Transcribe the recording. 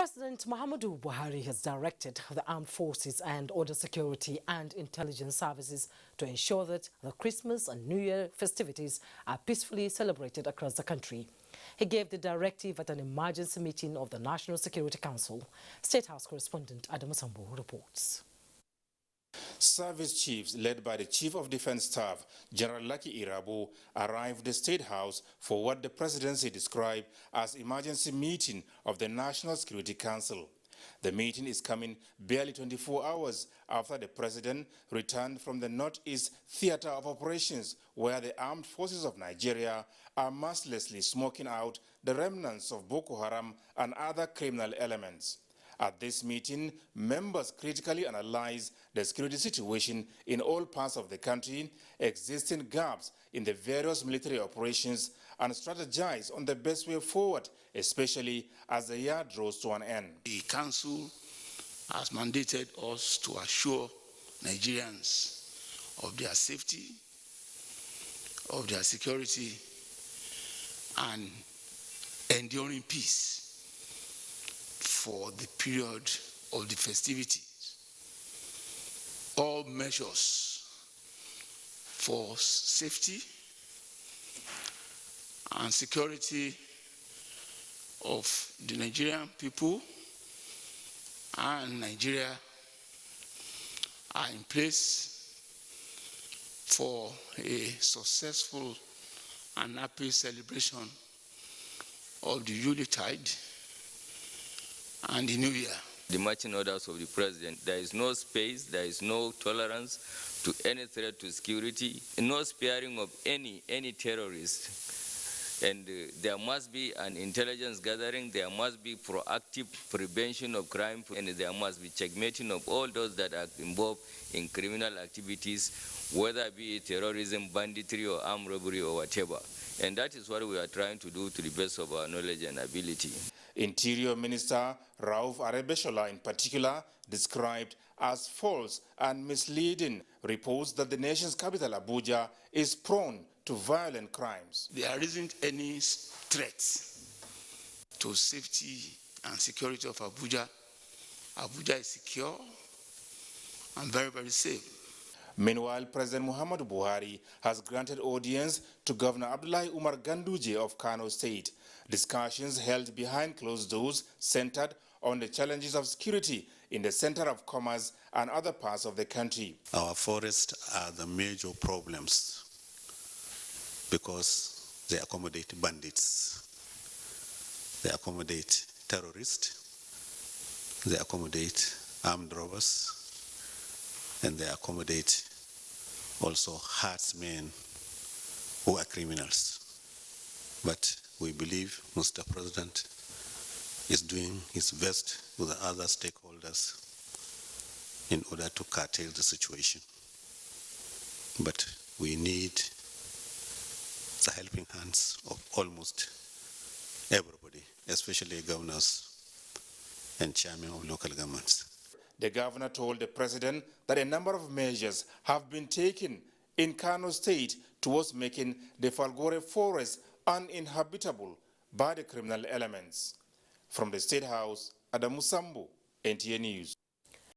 President Muhammadu Buhari has directed the armed forces and order security and intelligence services to ensure that the Christmas and New Year festivities are peacefully celebrated across the country. He gave the directive at an emergency meeting of the National Security Council. State House correspondent Adamu Sambo reports. Service chiefs led by the Chief of Defense Staff, General Lucky Irabo, arrived at the State House for what the presidency described as emergency meeting of the National Security Council. The meeting is coming barely 24 hours after the president returned from the Northeast Theater of Operations, where the armed forces of Nigeria are mercilessly smoking out the remnants of Boko Haram and other criminal elements. At this meeting, members critically analyzed the security situation in all parts of the country, existing gaps in the various military operations, and strategize on the best way forward, especially as the year draws to an end. The Council has mandated us to assure Nigerians of their safety, of their security, and enduring peace for the period of the festivities. All measures for safety and security of the Nigerian people and Nigeria are in place for a successful and happy celebration of the Yuletide and the New Year. The marching orders of the president, there is no space, there is no tolerance to any threat to security, no sparing of any terrorist. And there must be an intelligence gathering, there must be proactive prevention of crime, and there must be checkmating of all those that are involved in criminal activities, whether it be terrorism, banditry, or armed robbery, or whatever. And that is what we are trying to do to the best of our knowledge and ability. Interior Minister Rauf Arebeshola in particular described as false and misleading reports that the nation's capital Abuja is prone to violent crimes. There isn't any threat to safety and security of Abuja. Abuja is secure and very, very safe. Meanwhile, President Muhammadu Buhari has granted audience to Governor Abdullahi Umar Ganduje of Kano State. Discussions held behind closed doors centered on the challenges of security in the center of commerce and other parts of the country. Our forests are the major problems because they accommodate bandits, they accommodate terrorists, they accommodate armed robbers, and they accommodate also herdsmen who are criminals. But we believe Mr. President is doing his best with the other stakeholders in order to curtail the situation. But we need the helping hands of almost everybody, especially governors and chairmen of local governments. The governor told the president that a number of measures have been taken in Kano State towards making the Falgore forest uninhabitable by the criminal elements. From the State House, Adamu Sambo, NTA News.